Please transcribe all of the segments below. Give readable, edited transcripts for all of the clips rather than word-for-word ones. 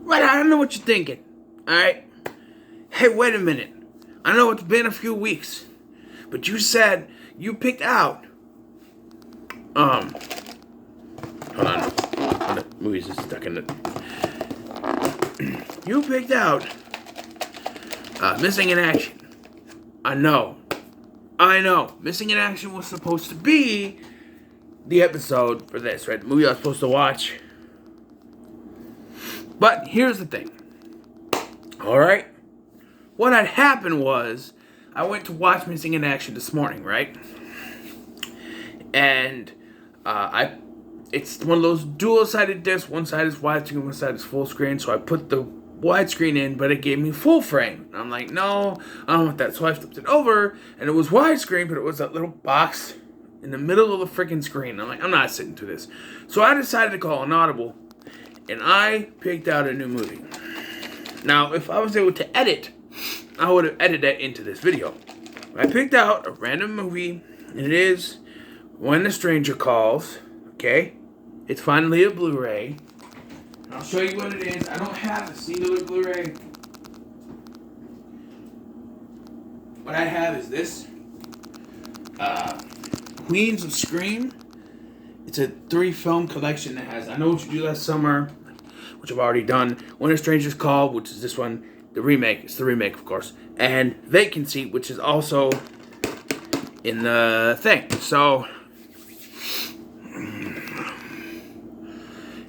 Right, I don't know what you're thinking. Alright? Hey, wait a minute. I know it's been a few weeks, but you said you picked out. Hold on. The movie's just stuck in it. You picked out Missing in Action. I know. Missing in Action was supposed to be the episode for this, right? The movie I was supposed to watch. But here's the thing. Alright? What had happened was, I went to watch Missing in Action this morning, right? And it's one of those dual-sided discs. One side is widescreen, one side is full screen. So I put the widescreen in, but it gave me full frame. And I'm like, no, I don't want that. So I flipped it over, and it was widescreen, but it was that little box in the middle of the freaking screen. I'm like, I'm not sitting through this. So I decided to call an audible, and I picked out a new movie. Now, if I was able to edit, I would have edited that into this video. I picked out a random movie, and it is When the Stranger Calls. Okay? It's finally a Blu-ray. I'll show you what it is. I don't have a singular Blu-ray. What I have is this. Queens of Scream. It's a 3-film collection that has I Know What You Do Last Summer, which I've already done. When a Stranger's Call, which is this one. The remake. It's the remake, of course. And Vacancy, which is also in the thing. So,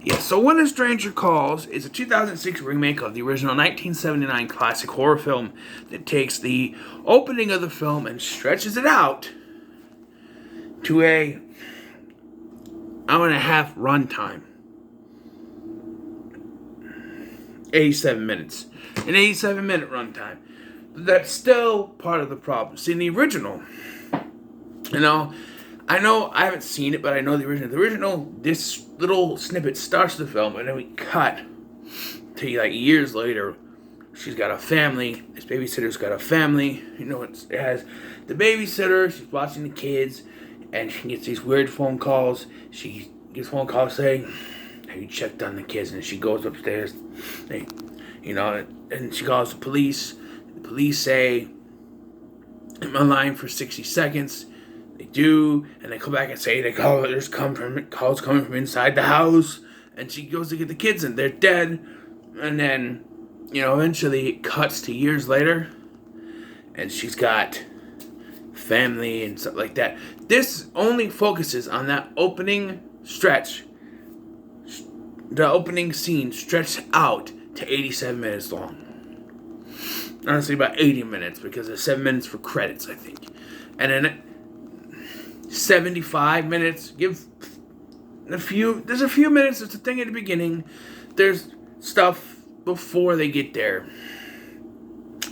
yeah, so When a Stranger Calls is a 2006 remake of the original 1979 classic horror film that takes the opening of the film and stretches it out to a hour and a half runtime. 87 minutes. An 87-minute runtime. But that's still part of the problem. See, in the original, I know I haven't seen it, but I know the original. The original, this little snippet starts the film, and then we cut to like years later. She's got a family. This babysitter's got a family. You know, it has the babysitter. She's watching the kids, and she gets these weird phone calls. She gets phone calls saying, "Have you checked on the kids?" And she goes upstairs. And she calls the police. The police say, "I'm online for 60 seconds." They do, and they come back and say there's calls coming from inside the house. And she goes to get the kids, and they're dead. And then, eventually it cuts to years later, and she's got family and stuff like that. This only focuses on that opening stretch. The opening scene stretched out to 87 minutes long. Honestly, about 80 minutes, because there's 7 minutes for credits, I think. And then 75 minutes. There's a few minutes. There's a thing at the beginning. There's stuff before they get there,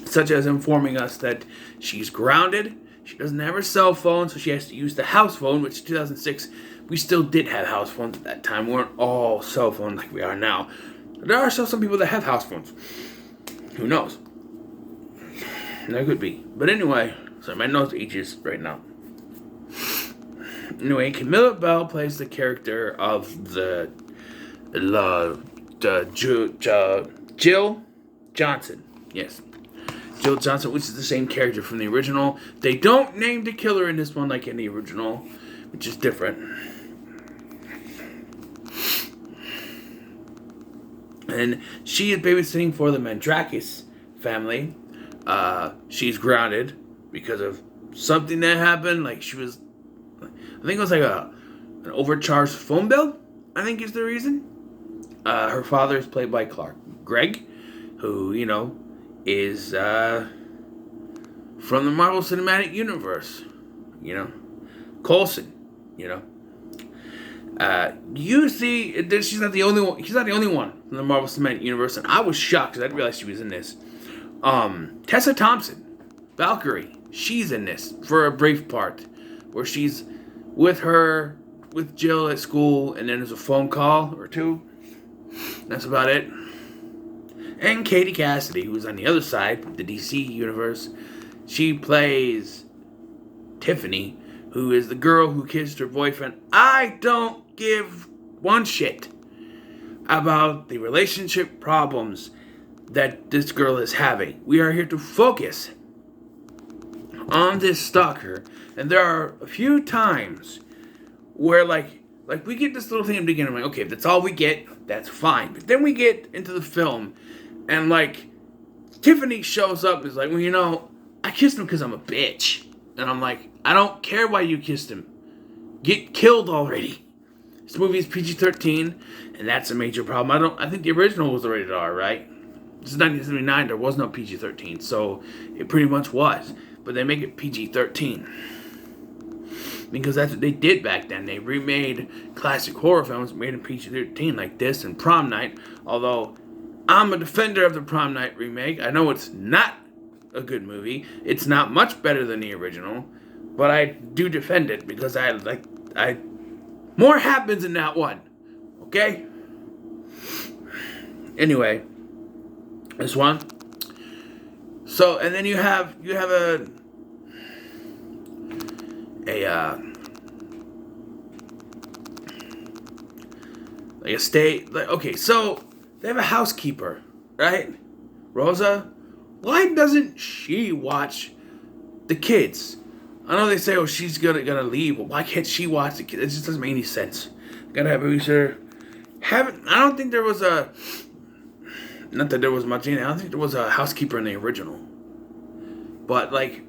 such as informing us that she's grounded. She doesn't have her cell phone, so she has to use the house phone, which in 2006, we still did have house phones at that time. We weren't all cell phones like we are now. There are still some people that have house phones. Who knows? That could be. But anyway, sorry, my nose itches right now. Anyway, Camilla Bell plays the character of Jill Johnson. Yes. Jill Johnson, which is the same character from the original. They don't name the killer in this one like in the original, which is different. And she is babysitting for the Mandrakis family. She's grounded because of something that happened. Like I think it was like an overcharged phone bill, I think is the reason. Her father is played by Clark Gregg, who, is from the Marvel Cinematic Universe. Coulson, you see, she's not the only one. He's not the only one from the Marvel Cinematic Universe, and I was shocked because I didn't realize she was in this. Tessa Thompson, Valkyrie, she's in this for a brief part, where she's with Jill at school, and then there's a phone call or two. That's about it. And Katie Cassidy, who's on the other side, the DC universe, she plays Tiffany, who is the girl who kissed her boyfriend. I don't give one shit. about the relationship problems that this girl is having. We are here to focus on this stalker, and there are a few times where like we get this little thing in the beginning, like, okay, if that's all we get, that's fine. But then we get into the film, and like Tiffany shows up and is like, well, I kissed him because I'm a bitch. And I'm like, I don't care why you kissed him. Get killed already. This movie is PG-13, and that's a major problem. I think the original was rated R, right? This is 1979, there was no PG-13, so it pretty much was. But they make it PG-13. Because that's what they did back then. They remade classic horror films, made them PG-13, like this and Prom Night. Although, I'm a defender of the Prom Night remake. I know it's not a good movie. It's not much better than the original. But I do defend it because more happens in that one. Okay? Anyway. This one. So, and then you have okay, so they have a housekeeper, right? Rosa. Why doesn't she watch the kids? I know they say, oh, she's gonna leave, but why can't she watch the kids? It just doesn't make any sense. Gotta have a babysitter. I don't think there was not that there was much in it. I don't think there was a housekeeper in the original. But like,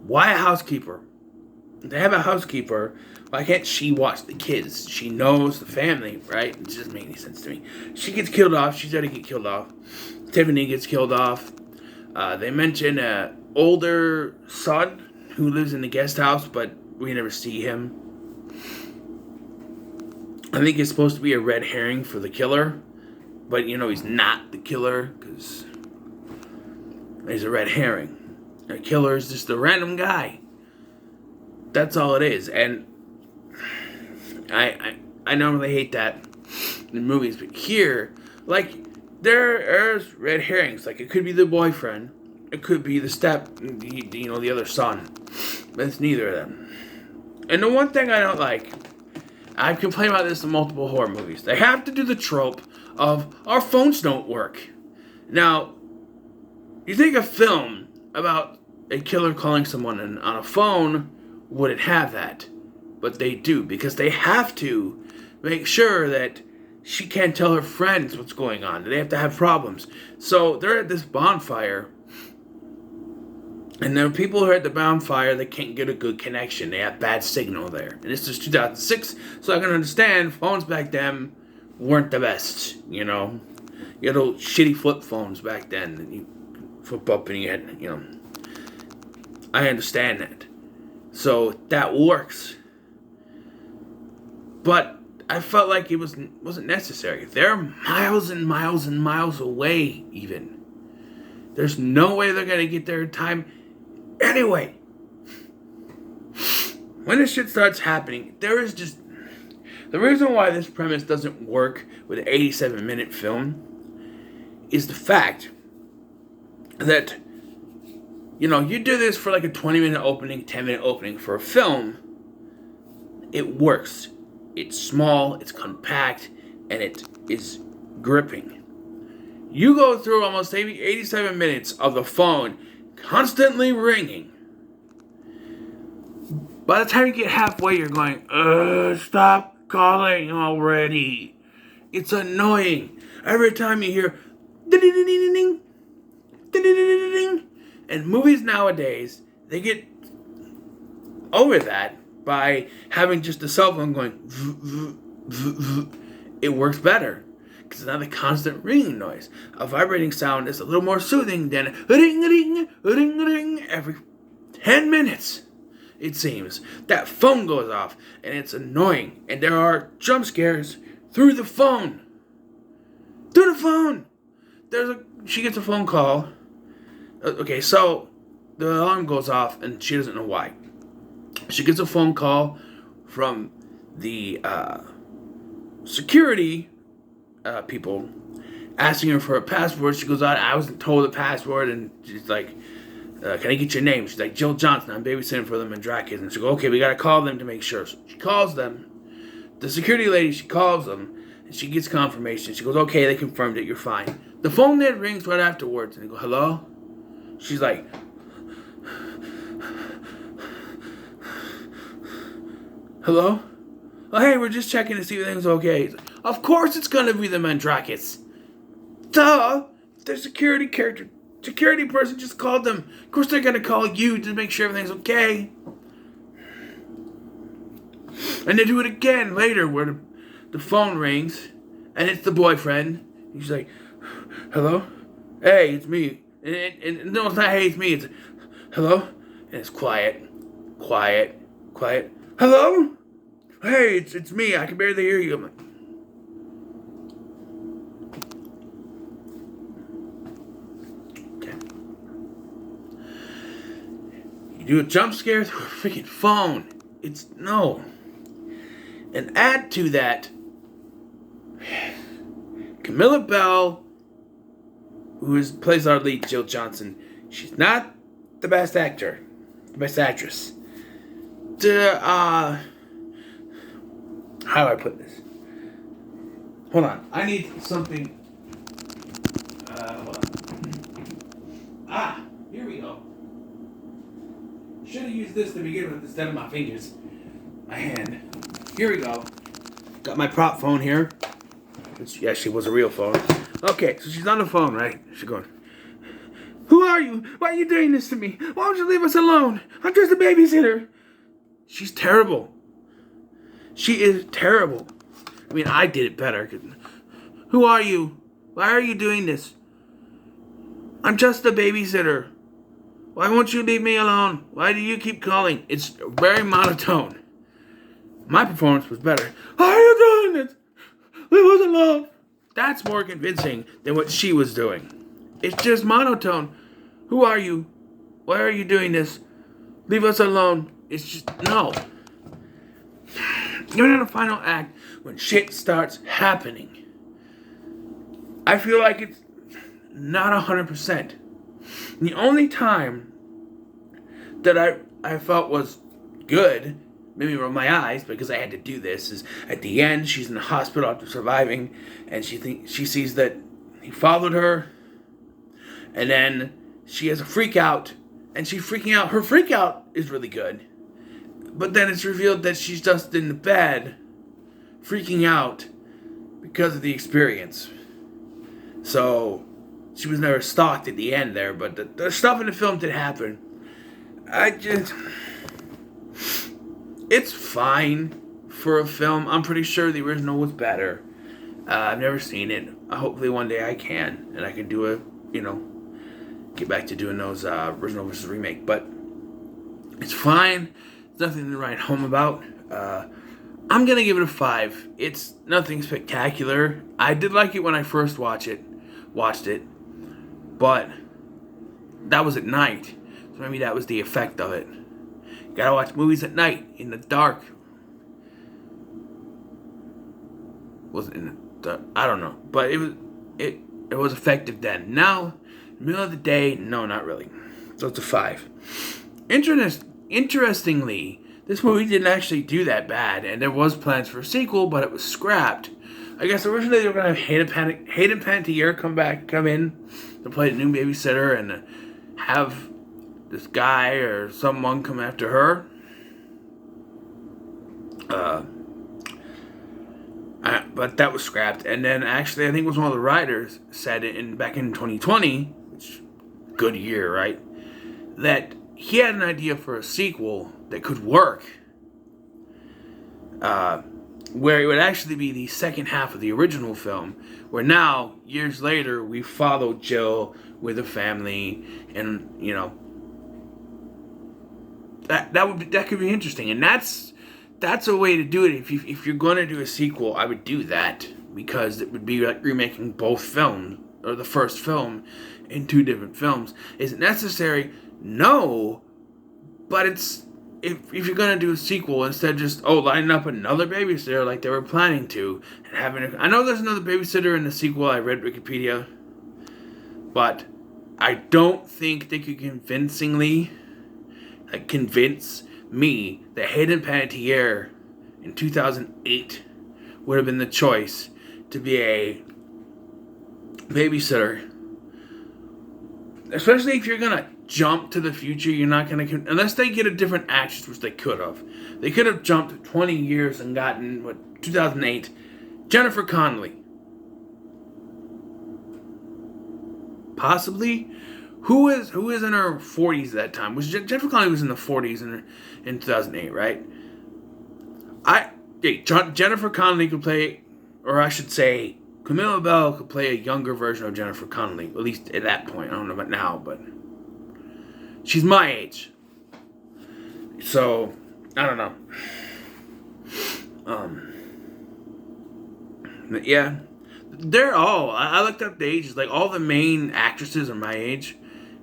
why a housekeeper? They have a housekeeper. Why can't she watch the kids? She knows the family, right? It doesn't make any sense to me. She gets killed off. She's got to get killed off. Tiffany gets killed off. They mention an older son who lives in the guest house, but we never see him. I think it's supposed to be a red herring for the killer, but he's not the killer because he's a red herring. The killer is just a random guy. That's all it is, and I normally hate that in movies, but here, like, there's red herrings. Like, it could be the boyfriend, it could be the other son, but it's neither of them. And the one thing I don't like, I've complained about this in multiple horror movies. They have to do the trope of our phones don't work. Now, you think a film about a killer calling someone on a phone wouldn't have that, but they do, because they have to make sure that she can't tell her friends what's going on. They have to have problems. So they're at this bonfire, and there are people who are at the bonfire that can't get a good connection. They have bad signal there. And this is 2006, so I can understand phones back then weren't the best, You had old shitty flip phones back then, and you flip up and you had, I understand that. So that works. But I felt like it wasn't necessary. They're miles and miles and miles away, even. There's no way they're going to get there in time anyway. When this shit starts happening, there is just... The reason why this premise doesn't work with an 87-minute film is the fact that, you do this for like a 20-minute opening, 10-minute opening for a film, it works. It's small, it's compact, and it is gripping. You go through almost 87 minutes of the phone constantly ringing. By the time you get halfway, you're going, stop calling already. It's annoying. Every time you hear ding, ding, and movies nowadays, they get over that by having just a cell phone going, it works better. Because it's not a constant ringing noise. A vibrating sound is a little more soothing than ring every 10 minutes. It seems. That phone goes off, and it's annoying. And there are jump scares through the phone. Through the phone! She gets a phone call. Okay, so the alarm goes off, and she doesn't know why. She gets a phone call from the security people asking her for a password. She goes out, I wasn't told the password, and she's like, can I get your name? She's like, Jill Johnson, I'm babysitting for them in Dracula. And she goes, okay, we gotta call them to make sure. So she calls them. The security lady, she calls them, She gets confirmation. She goes, okay, they confirmed it. You're fine. The phone then rings right afterwards. And they go, hello? She's like, hello? Oh, hey, we're just checking to see if everything's okay. Of course it's going to be the Mandrakis. Duh! Their security person just called them. Of course they're going to call you to make sure everything's okay. And they do it again later where the phone rings and it's the boyfriend. He's like, hello? Hey, it's me. And no, it's not hey, it's me. It's hello? And it's quiet. Hello? Hey, it's me. I can barely hear you. I'm like, okay. You do a jump scare through a freaking phone. It's no. And add to that, Camilla Bell, plays our lead, Jill Johnson. She's not the best actor, the best actress. How do I put this? Hold on, I need something. Hold on. Here we go. Should have used this to begin with instead of my fingers. My hand. Here we go. Got my prop phone here. Which actually was a real phone. Okay, so she's on the phone, right? She's going, who are you? Why are you doing this to me? Why don't you leave us alone? I'm just a babysitter. She's terrible. She is terrible. I mean, I did it better. Who are you? Why are you doing this? I'm just a babysitter. Why won't you leave me alone? Why do you keep calling? It's very monotone. My performance was better. Why are you doing this? Leave us alone. That's more convincing than what she was doing. It's just monotone. Who are you? Why are you doing this? Leave us alone. It's just, no. Even in the final act, when shit starts happening, I feel like it's not 100%. The only time that I felt was good, maybe roll my eyes because I had to do this, is at the end. She's in the hospital after surviving, and she sees that he followed her, and then she has a freak out, and she's freaking out. Her freak out is really good, but then it's revealed that she's just in the bed freaking out because of the experience. So she was never stalked at the end there, but the stuff in the film did happen. It's fine for a film. I'm pretty sure the original was better. I've never seen it. Hopefully one day I can, and I can do get back to doing those original versus remake. But it's fine. There's nothing to write home about. I'm gonna give it a 5. It's nothing spectacular. I did like it when I first watched it, but that was at night, so maybe that was the effect of it. You gotta watch movies at night in the dark. Wasn't in the dark. I don't know, but it was effective then. Now, middle of the day, no, not really. So it's a 5. Interestingly, this movie didn't actually do that bad, and there was plans for a sequel, but it was scrapped. I guess originally they were gonna have Hayden Panettiere come in to play the new babysitter and have this guy or someone come after her. But that was scrapped. And then actually, I think it was one of the writers said it back in 2020, which good year, right? That he had an idea for a sequel that could work. Where it would actually be the second half of the original film, where now, years later, we follow Jill with a family, and that could be interesting, and that's a way to do it. If you're going to do a sequel, I would do that, because it would be like remaking both films, or the first film, in 2 different films. Is it necessary? No, but it's. If you're going to do a sequel, instead of just, lining up another babysitter like they were planning to, and having I know there's another babysitter in the sequel, I read Wikipedia, but I don't think they could convincingly convince me that Hayden Panettiere in 2008 would have been the choice to be a babysitter. Especially if you're going to jump to the future, you're not going to... Unless they get a different actress, which they could have. They could have jumped 20 years and gotten, 2008, Jennifer Connelly. Possibly. Who is in her 40s at that time? Jennifer Connelly was in the 40s in 2008, right? Jennifer Connelly could play, or I should say, Camilla Bell could play a younger version of Jennifer Connelly, at least at that point. I don't know about now, but she's my age. So, I don't know. Yeah. They're all, I looked up the ages, like all the main actresses are my age,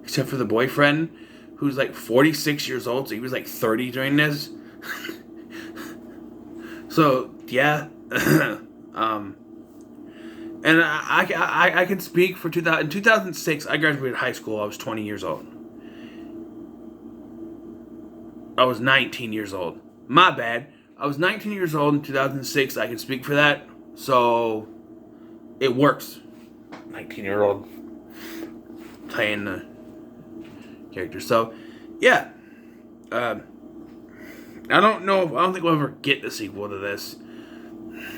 except for the boyfriend, who's like 46 years old, so he was like 30 during this. So, yeah. And I can speak for 2000. In 2006, I graduated high school. I was 20 years old. I was 19 years old. My bad. I was 19 years old in 2006. I can speak for that. So, it works. 19-year-old playing the character. So, yeah. I don't think we'll ever get the sequel to this.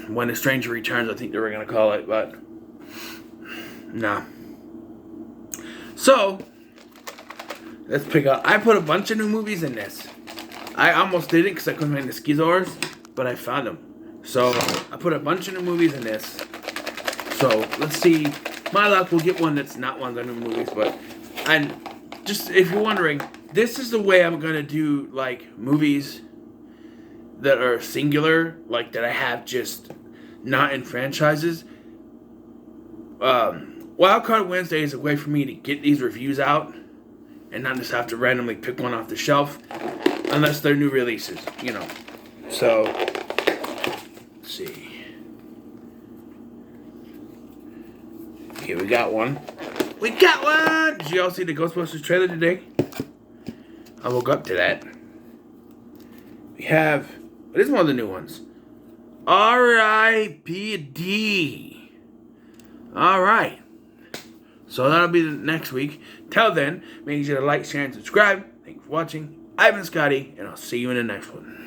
When a Stranger Returns, I think they were going to call it, but nah. So, let's pick up. I put a bunch of new movies in this. I almost didn't because I couldn't find the Skizors, but I found them. So, I put a bunch of new movies in this. So, let's see. My luck, we'll get one that's not one of the new movies, but, and just if you're wondering, this is the way I'm going to do, like, movies that are singular, like that I have just not in franchises. Wildcard Wednesday is a way for me to get these reviews out and not just have to randomly pick one off the shelf unless they're new releases, you know. So, let's see. Okay, we got one. We got one! Did you all see the Ghostbusters trailer today? I woke up to that. We have... It is one of the new ones. R.I.P.D. Alright. So that'll be the next week. Till then, make sure to like, share, and subscribe. Thank you for watching. I've been Scotty, and I'll see you in the next one.